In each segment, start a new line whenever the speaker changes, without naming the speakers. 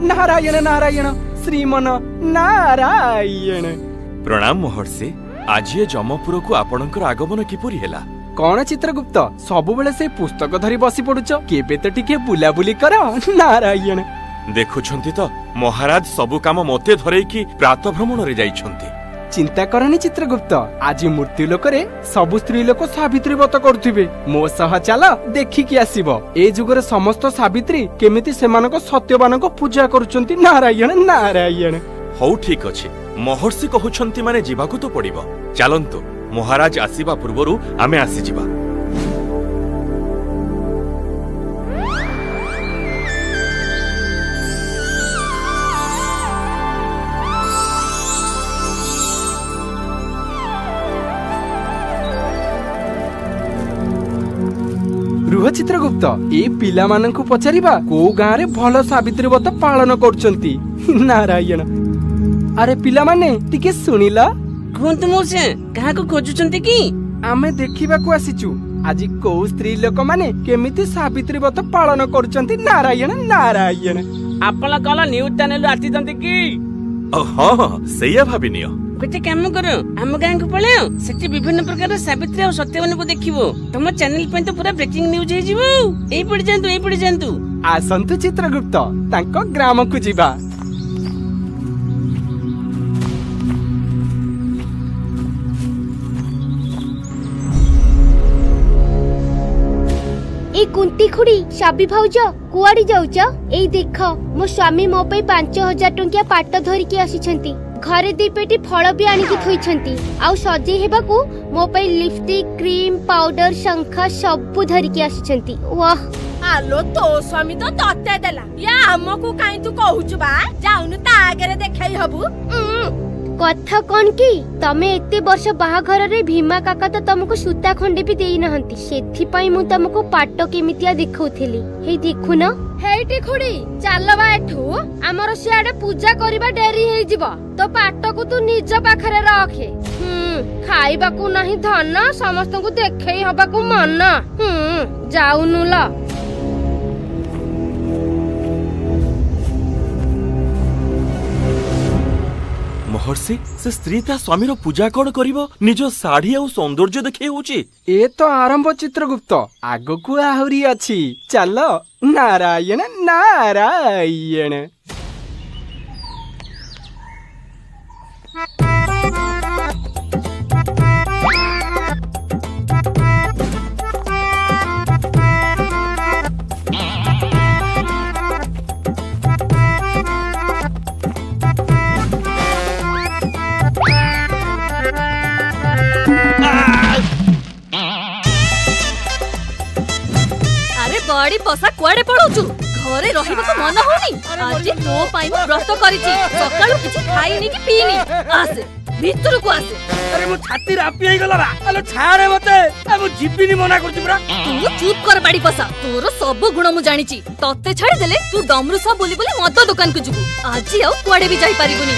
नारायण नारायण श्रीमन नारायण।
प्रणाम महर्षि। आज ये जमपुर को आपणकर आगमन किपरि हेला?
कौन चित्रगुप्त सबु बेले से पुस्तक धरी बसी पड़ुच, केबे तो टिके बुलाबुली कर। नारायण
देखुछंती तो महाराज सबु काम मते धरई कि प्रात भ्रमण रे जाइछंती।
चिंता करनी चित्रगुप्त, आज मृत्यु लोकरे सबु स्त्री लोक सावित्री व्रत करुथिबे। मो सह चल देखिकी आसीबो ए जुगरे समस्त सावित्री केमिति सेमानक सत्यवानक पूजा करूचंती। नारायण नारायण।
हौ ठीक अछि, महर्षि कहउछंती माने जीवाकू तो पड़िबो। चलंतु महाराज आसीबा पूर्वरु आमे आसी जिबा।
रुह चित्रगुप्त, ए पिला माननकु पचारिबा को गाँ रे भल सावित्री व्रत पालन करचंती। नारायण। अरे पिला माने टिके सुनिला।
कुहंतु मोसे कहा को खोजुचंती की?
आमे देखिबा को आसीचु आज को स्त्री लोक माने केमिति सावित्री व्रत पालन करचंती। नारायण नारायण।
आपला कला न्यूज चैनल आसीचंती की?
हां सैया भाबिनियो।
गोटे काम करो, हम गाँ को पळाओ, सेठी विभिन्न प्रकार सावित्री और सत्यवान को देखिबो। तुम चैनल पे तो पूरा ब्रेकिंग न्यूज हे जिवो। एई पड़ी जानतु।
आसंतु चित्रगुप्त तांको ग्राम को जिबा।
ए कुंती खुड़ी साबी भाउज कुआडी जाउच? एई देख मो स्वामी मो पे 5000 टंकिया पाट धरि के आसीछंती। घरे दी पेटी फल भी आनी की थोइछंती। आउ सजे हेबाकू मो पे लिपस्टिक क्रीम पाउडर शंख सब धरि के आसीछंती। वाह
आलो तो स्वामी तो तते देला या हमकू काई तू कहूछु बा? जाउनु ता आगरे देखै हबु।
कथा कौन की तमे एते वर्ष बाहाघर रे भीमा काका तो तुमको सूता खंडे भी देई नहंती, सेथि पई मु तुमको पाटो केमितिया देखौथेली। हे देखु न
हेइटी खुड़ी चालबा एठू हमर सियाडे पूजा करिबा डेरी हेइ जिवो। तो पाटो को तू निज पाखरे रखे। खाइबा को नाही धन, समस्त को देखै हबा को मन। जाउनु ल।
महर्षि से स्त्री ता स्वामी रो पूजा कोन करिवो? निजो साड़ी आ सौंदर्य देखै होची।
ए तो आरंभ चित्रगुप्त, आगो को आहुरी अछि। चलो नारायण नारायण।
बड़ी बसा कुआडे पड़ौछु? घरे रहिबा को मन होनी? आज तो पाई मु व्रत करिछि, सकाळु किछि खाइनी कि पीनी। आसे भीतर को आसे।
अरे मु छाती रापी आइ गला बा। अलो छाड़े मते ए मु जीबिनी मना करछु पुरा।
तू चुप कर बाड़ी बसा, तोर सब गुण मु जानिछि। तते छाड़ी देले तू डमरू सा बोली बोली मद दुकान को जिबु। आज आउ कुआडे भी जाई पारिबुनी।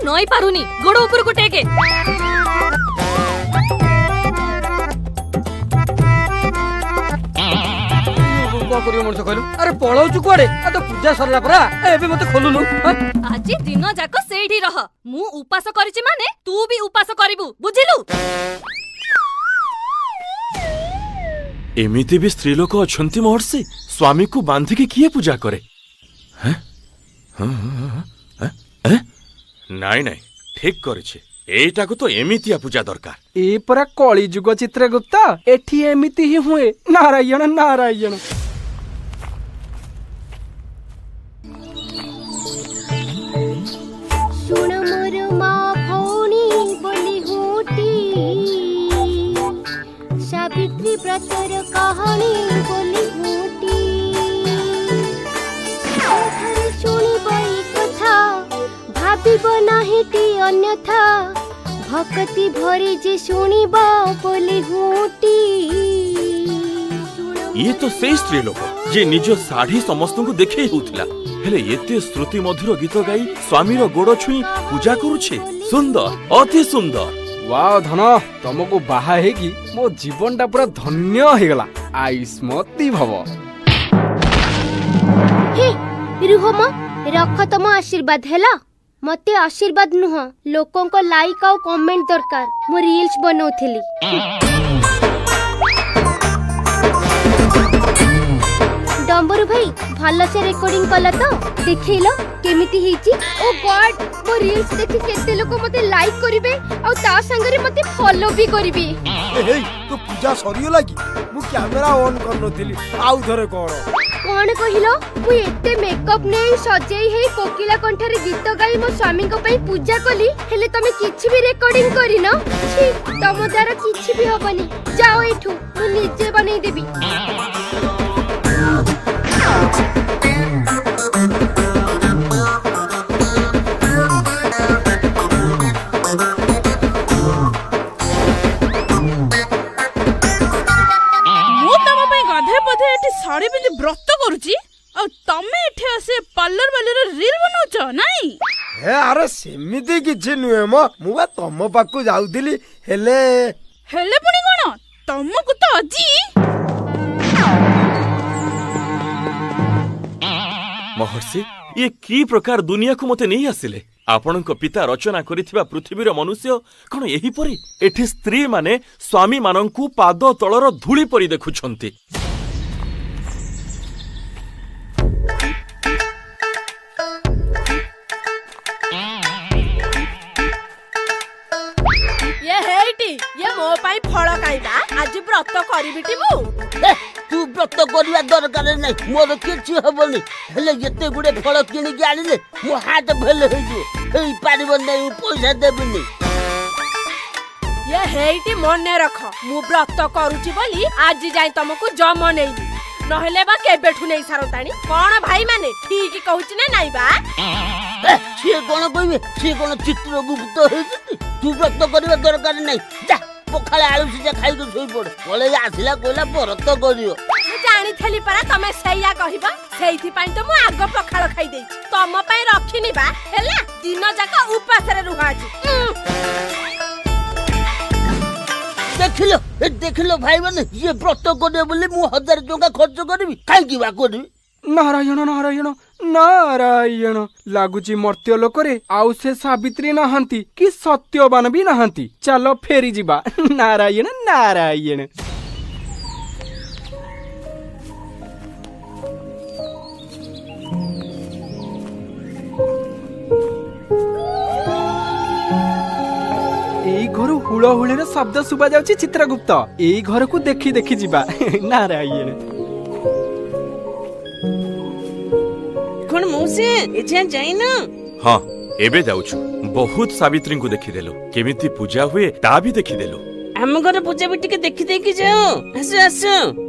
नई पारुनी गोड़ ऊपर को टेके।
अरे पळौछु कुआडे? आ तो पूजा सरला परा, एबे मते खोलुनु।
आज दिन जाको सेठी रह। मु उपास करिछि माने तू भी उपास करिबु, बुझिलु?
एमिति भी स्त्री लोक अछंती महर्षि, स्वामी को बांधी के किए पूजा करे? हैं? नाई नाई ठीक करिछि। एटा को तो एमितिया पूजा दरकार।
ए परा कली जुग चित्रगुप्त, एठी एमिति ही हुए। नारायण नारायण।
सुन मोर माँ भौणी बोली होटी, सावित्री व्रतर कहानी बोली होटी। शुणी बई कथा भाबिब नाहिटी अन्यथा, भक्ति भरे जे शुणिबा बोले हुटी।
ये तो से स्त्री लोक जे निज साड़ी समस्त को देखे होउथिला हेले एते श्रुति मधुर गीत गाई स्वामीर गोड़ छुई पूजा करूछे। सुंदर, अति सुंदर।
वाह धन, तुमको बाहा हेगी मो जीवनटा पूरा धन्य हेगला। आयुष्मती भव।
हे रुह म रख तम आशीर्वाद हैला। मते आशीर्वाद नुह, लोकों को लाइक और कमेंट दरकार। मो रील्स बनौथिली। डंबरू भाई भल से रिकॉर्डिंग कला तो देखैलो केमिति हिची। ओ गॉड, मो रील्स देखि केते लोक मते लाइक करिवे और ता संगरे मते फॉलो भी करिवे।
ए तो पूजा सरियो कि मु कैमरा ऑन करनथिली आउ थरे कर।
कौन कहिलो मु एते मेकअप नै सजेई हे कोकिला कंठरे गीत गाई मो स्वामी को पई पूजा कली हेले तमे किछि भी रिकॉर्डिंग करिनो। छी तम द्वारा किछि भी होबनी। जाओ एठू, मु निजे बनै देबी।
साड़ी पिंधि व्रत करूची और तमे एठे आसे पार्लर वाले रील बनाउछ नाई?
हे अरे सेमिति किछि नुहे म, मु बा तम पाकु जाउथिली हेले
पुणी कोन तमको तो अजी।
महर्षि ये की प्रकार दुनिया को मते नहीं आसिले? आपणक पिता रचना करिथिबा पृथ्वीर मनुष्य कोन एही परी एठी स्त्री माने स्वामी माननकु पाद तळर धूଳି परी देखुछंती।
ये मो पाई फल खाइबा आज व्रत करिबिटी मु।
तू व्रत करवा दरकार नै, मोर किछि हबनी। हेले एते गुडे फल किनि के आनिले मो हाथ भेल होई जे एई पारिबो नै, पैसा देबिनी।
ये हेइटी मने रख, मु व्रत करूची बोली आज जाई तुमको जम नेइबी, नहले बा केबेठु नै सारतानी। कोन भाई माने ठीक कहूची ना नाई बा?
से कोन कहिबे, से कोन चित्रगुप्त हेइती। तू व्रत करवा दरकार नै, जा पखाले आलू सिजा खाइ के सोई पड़। बोले आसिला कोइला व्रत करियो।
मु जानि थली परा तमे सेया कहिबा, सेइथि पई तो मु आगो पखाल खाइ देई। तम पई रखिनी बा हैला, दिन जाका उपास रे रुहाची।
देखिलो भाई माने ये व्रत करे बोले मु 1000 टका खर्च करबी, काई की बा करबी?
नारायण नारायण नारायण। लागुची मर्त्य लोकरे आउ से सावित्री नहांती कि सत्यवान भी नहांती। चलो फेरी जिबा। नारायण नारायण। एई घर हुलहुलिर शब्द सुबा जाउची चित्रगुप्त। एई घर को देखी देखी जिबा। नारायण।
कोन मौसे एछन जाइना?
हाँ एबे जाउछु। बहुत सावित्री को देखि देलो, केमिति पूजा हुए ता भी देखि देलो।
हम घर पूजा भी टिके देखि देखि जाओ। आसो आसो।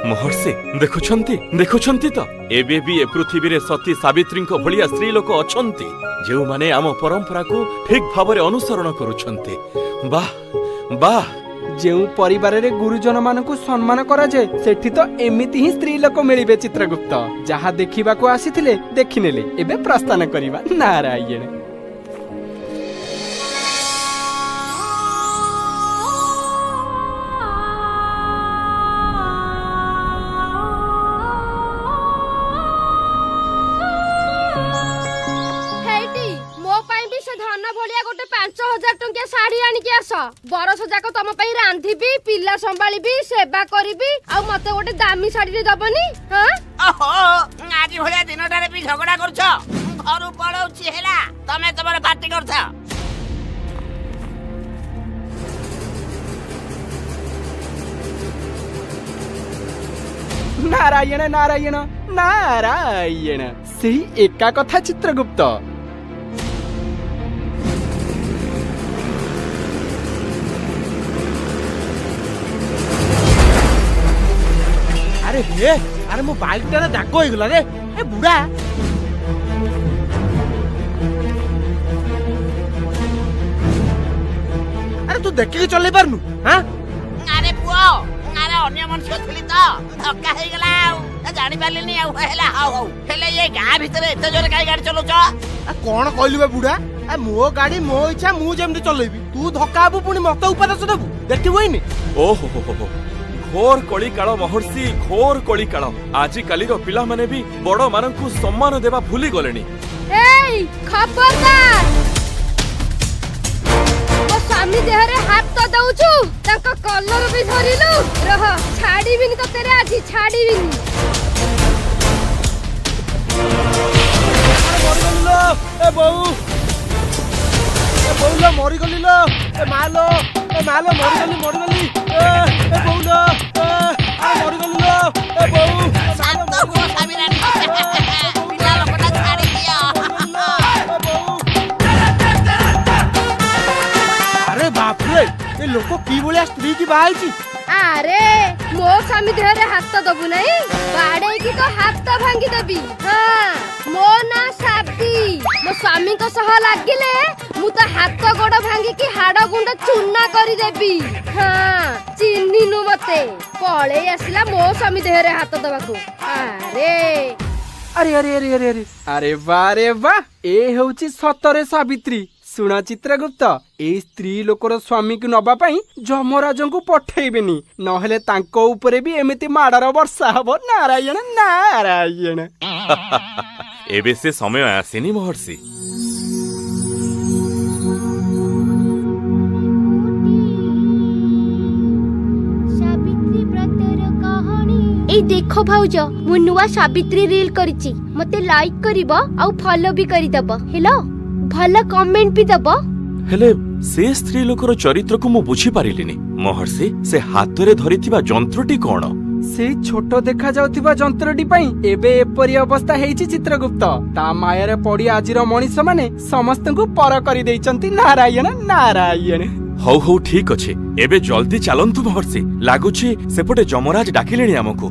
महर्षि देखुछंती तो एबे भी ए पृथ्वी रे सती सावित्री को भलिया स्त्री लोक अछंती जेउ माने आम परंपरा को ठीक भाबरे अनुसरण करूछंती। वाह वाह।
जेउ परिवार रे गुरुजन मानकु सम्मान करा जाय सेठी तो एमिति ही स्त्री लोक मिलिबे चित्रगुप्त। जहा देखिबा को आसीथिले देखिनेले, एबे प्रस्थान करिबा। नारायण।
गोटे 5000 टंकिया साड़ी आनी के आस। बरस जाक तम पई रांधिबी, पिल्ला संभाळीबी, सेवा करिबी, आ मते गोटे दामी साड़ी रे दबनी। हां
ଦିନଟାରେ ବି ଝଗଡ଼ା କରୁଛ ଘରୁ ପଳଉଛି ହେଲା ତମେ ତମର ପାର୍ଟି କରୁଛ।
ନାରାୟଣ ନାରାୟଣ ନାରାୟଣ ସେଇ ଏକା କଥା ଚିତ୍ରଗୁପ୍ତ।
ଆରେ ହେ ଆରେ ମୋ ବାଇକ୍ ଟାରେ ଦାଗ ହେଇଗଲା ରେ ଏ ବୁଢା। ଆରେ ତୁ ଦେଖିକି ଚଲେଇ ପାରୁନୁ ହାଁ?
ଆରେ ପୁଅ ଆରେ ଅନ୍ୟ ମଣିଷ ଥିଲି ତ ଧକ୍କା ହେଇଗଲା ଆଉ ଜାଣିପାରିଲିନି ଆଉ ହେଲା ହଉ ହଉ ହେଲେ ଏ ଗାଁ ଭିତରେ ଏତେ ଜୋରେ କାହିଁ ଗାଡି ଚଲଉଛ?
କଣ କହିଲୁ ବେ ବୁଢା? ମୋ ଗାଡି ମୋ ଇଚ୍ଛା ମୁଁ ଯେମିତି ଚଲେଇବି। ତୁ ଧକ୍କା ହବୁ ପୁଣି ମତେ ଉପଦେଶ ଦେବୁ ଦେଖିବୁ ହେଇନି?
ଓହୋ ହୋ ହୋ ଘୋର କଳିକାଳ ମହର୍ଷି ଘୋର କଳିକାଳ। ଆଜିକାଲିର ପିଲାମାନେ ବି ବଡ ମାନଙ୍କୁ ସମ୍ମାନ ଦେବା ଭୁଲି ଗଲେଣି।
ଏଇ ଖବରଦାର ମୋ ସ୍ୱାମୀ ଦେହରେ ହାତ ଦଉଛୁ ତାଙ୍କ କଲର ବି ଧରିଲୁ ରହ ଛାଡିବିନି ତତେ ଆଜି ଛାଡିବିନି।
ମରିଗଲି ଲୋ ଏ ବୋଉ ଏ ବୋଉ ଲୋ ମରିଗଲି ଲୋ ଏ ମା ଲୋ ମରିଗଲି ମରିଗଲି ଏ ବୋଉ ଲୋ ମରିଗଲି ଲୋ ଏ ବୋଉ
ଶାନ୍ତ ହୁଅ ସ୍ୱାମୀରାଣୀ ପିଲା ଲୋକଟା ଛାଡି ଦିଅ।
ଆରେ ବାପରେ ଏ ଲୋକ କି ଭଳିଆ ସ୍ତ୍ରୀ କି ବାହା ହେଇଛି?
ଆରେ ମୋ ସ୍ୱାମୀ ଦେହରେ ହାତ ଦବୁ ନାହିଁ ବାଡେଇକି ତ ହାତ ଭାଙ୍ଗିଦେବି। ହଁ ମୋ ନାଁ ସାବି ମୋ ସ୍ୱାମୀଙ୍କ ସହ ଲାଗିଲେ ମୁଁ ତ ହାତ ଗୋଡ ଭାଙ୍ଗିକି ହାଡ ଗୁଣ୍ଡ ଚୁନା କରିଦେବି। ହଁ ଚିହ୍ନିନୁ ମତେ ପଳେଇ ଆସିଲା ମୋ ସ୍ୱାମୀ ଦେହରେ ହାତ ଦବାକୁ। ଆରେ
ଆରେ ଆରେ ଆରେ ଆରେ ଆରେ ଆରେ ବା ରେ ବା ଏ ହେଉଛି ସତରେ ସାବିତ୍ରୀ। ଶୁଣ ଚିତ୍ରଗୁପ୍ତ ଏଇ ସ୍ତ୍ରୀ ଲୋକର ସ୍ୱାମୀକୁ ନବା ପାଇଁ ଯମରାଜଙ୍କୁ ପଠେଇବେନି ନହେଲେ ତାଙ୍କ ଉପରେ ବି ଏମିତି ମାଡର ବର୍ଷା ହବ। ନାରାୟଣ ନାରାୟଣ।
ଏବେ ସେ ସମୟ ଆସିନି ମହର୍ଷି।
ଏଇ ଦେଖ ଭାଉଜ ମୁଁ ନୂଆ ସାବିତ୍ରୀ ରିଲ୍ କରିଛି ମତେ ଲାଇକ୍ କରିବ ଆଉ ଫଲୋ ବି କରିଦବ ହେଲୋ ଭଲ କମେଣ୍ଟ ବି ଦବ।
ହେଲେ ସେ ସ୍ତ୍ରୀ ଲୋକର ଚରିତ୍ରକୁ ମୁଁ ବୁଝିପାରିଲିନି ମହର୍ଷି। ସେ ହାତରେ ଧରିଥିବା ଯନ୍ତ୍ରଟି କଣ?
ସେଇ ଛୋଟ ଦେଖାଯାଉଥିବା ଯନ୍ତ୍ରଟି ପାଇଁ ଏବେ ଏପରି ଅବସ୍ଥା ହେଇଛି ଚିତ୍ରଗୁପ୍ତ। ତା ମାୟାରେ ପଡି ଆଜିର ମଣିଷ ମାନେ ସମସ୍ତଙ୍କୁ ପର କରିଦେଇଛନ୍ତି। ନାରାୟଣ ନାରାୟଣ।
ହଉ ହଉ ଠିକ ଅଛି ଏବେ ଜଲ୍ଦି ଚାଲନ୍ତୁ ମହର୍ଷି। ଲାଗୁଛି ସେପଟେ ଯମରାଜ ଡାକିଲେଣି ଆମକୁ।